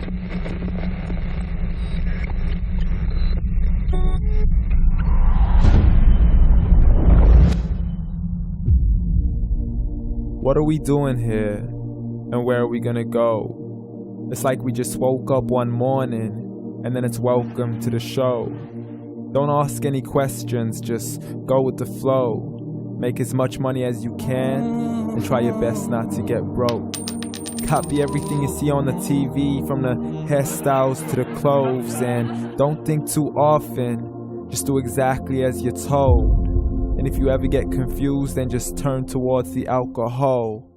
What are we doing here? And where are we gonna go? It's like we just woke up one morning and then it's welcome to the show. Don't ask any questions, just go with the flow. Make as much money as you can and try your best not to get broke. Copy everything you see on the TV, from the hairstyles to the clothes, and don't think too often, just do exactly as you're told. And if you ever get confused, then just turn towards the alcohol.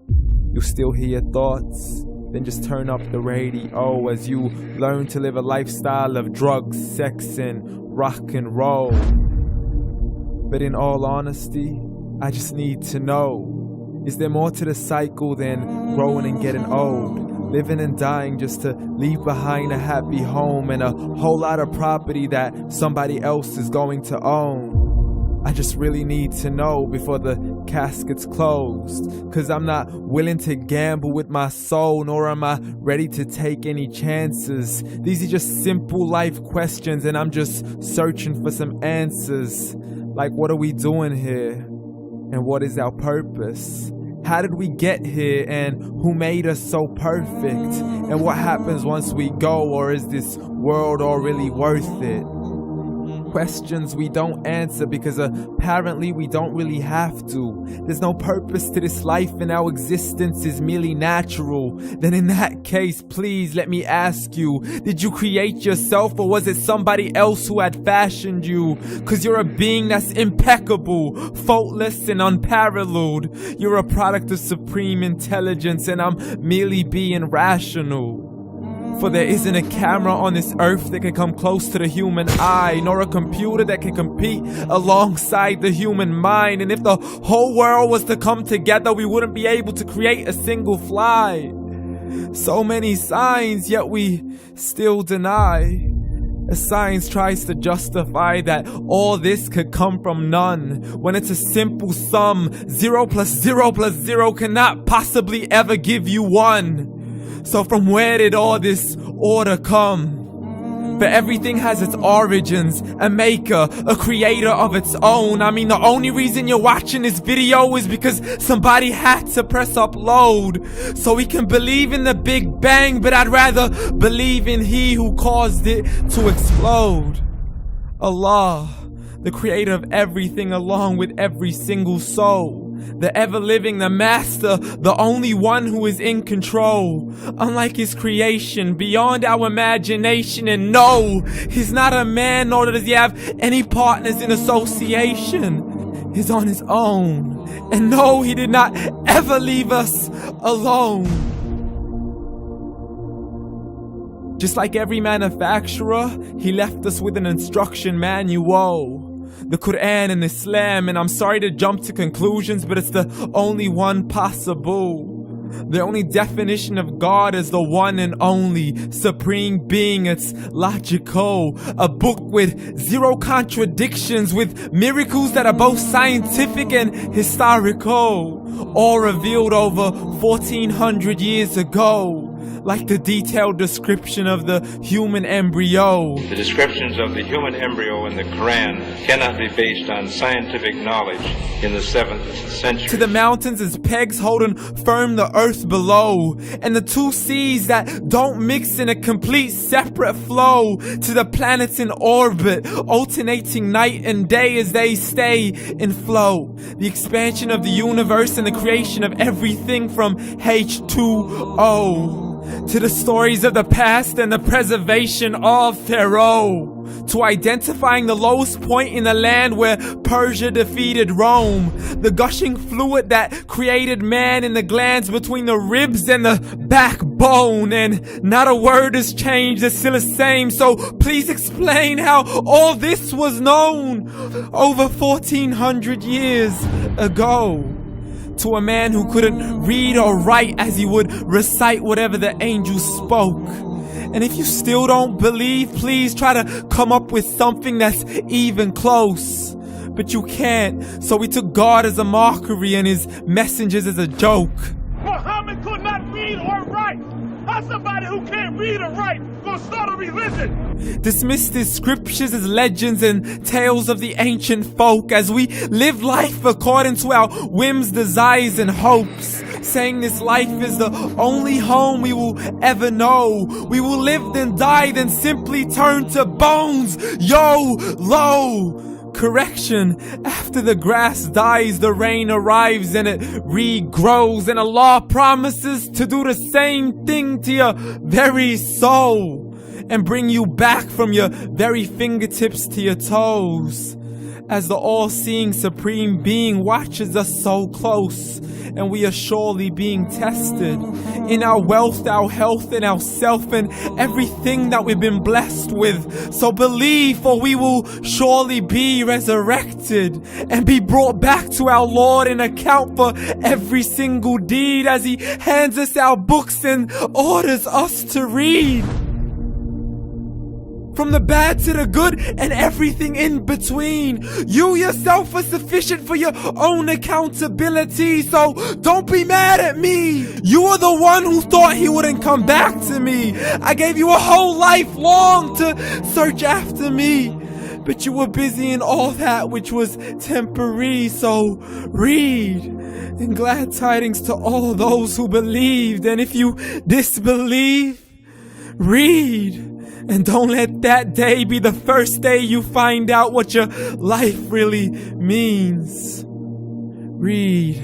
You'll still hear your thoughts, then just turn up the radio as you learn to live a lifestyle of drugs, sex, and rock and roll. But in all honesty, I just need to know, is there more to the cycle than growing and getting old? Living and dying just to leave behind a happy home and a whole lot of property that somebody else is going to own. I just really need to know before the casket's closed, 'cause I'm not willing to gamble with my soul, nor am I ready to take any chances. These are just simple life questions and I'm just searching for some answers. Like, what are we doing here? And what is our purpose? How did we get here, and who made us so perfect? And what happens once we go, or is this world all really worth it? Questions we don't answer because apparently we don't really have to. There's no purpose to this life and our existence is merely natural. Then in that case, please let me ask you, did you create yourself, or was it somebody else who had fashioned you? 'Cause you're a being that's impeccable, faultless and unparalleled. You're a product of supreme intelligence and I'm merely being rational. For there isn't a camera on this earth that can come close to the human eye, nor a computer that can compete alongside the human mind. And if the whole world was to come together, we wouldn't be able to create a single fly. So many signs, yet we still deny. As science tries to justify that all this could come from none, when it's a simple sum. 0 plus 0 plus 0 cannot possibly ever give you 1. So from where did all this order come? But everything has its origins, a maker, a creator of its own. I mean, the only reason you're watching this video is because somebody had to press upload. So we can believe in the Big Bang, but I'd rather believe in He who caused it to explode. Allah, the creator of everything along with every single soul. The ever-living, the master, the only one who is in control. Unlike his creation, beyond our imagination. And no, he's not a man, nor does he have any partners in association. He's on his own. And no, he did not ever leave us alone. Just like every manufacturer, he left us with an instruction manual. The Quran and Islam, and I'm sorry to jump to conclusions, but it's the only one possible. The only definition of God is the one and only supreme being. It's logical, a book with 0 contradictions, with miracles that are both scientific and historical, all revealed over 1400 years ago. Like the detailed description of the human embryo. The descriptions of the human embryo in the Quran cannot be based on scientific knowledge in the 7th century. To the mountains as pegs holding firm the earth below, and the 2 seas that don't mix in a complete separate flow. To the planets in orbit, alternating night and day as they stay in flow. The expansion of the universe and the creation of everything from H2O. To the stories of the past and the preservation of Pharaoh. To identifying the lowest point in the land where Persia defeated Rome. The gushing fluid that created man in the glands between the ribs and the backbone. And not a word has changed, it's still the same. So please explain how all this was known over 1400 years ago. To a man who couldn't read or write as he would recite whatever the angels spoke. And if you still don't believe, please try to come up with something that's even close. But you can't, so we took God as a mockery and his messengers as a joke. Muhammad could not read or write. How's somebody who can't read or write gonna start a religion? Dismiss the scriptures as legends and tales of the ancient folk as we live life according to our whims, desires, and hopes. Saying this life is the only home we will ever know. We will live then die, then simply turn to bones. YOLO! Correction, after the grass dies, the rain arrives and it regrows, and Allah promises to do the same thing to your very soul and bring you back from your very fingertips to your toes, as the all-seeing supreme being watches us so close, and we are surely being tested in our wealth, our health, and our self, and everything that we've been blessed with. So believe, for we will surely be resurrected and be brought back to our Lord and account for every single deed as He hands us our books and orders us to read. From the bad to the good and everything in between. You yourself are sufficient for your own accountability, so don't be mad at me. You are the one who thought He wouldn't come back to me. I gave you a whole life long to search after me, but you were busy in all that which was temporary. So read, and glad tidings to all those who believed. And if you disbelieve, read. And don't let that day be the first day you find out what your life really means. Read.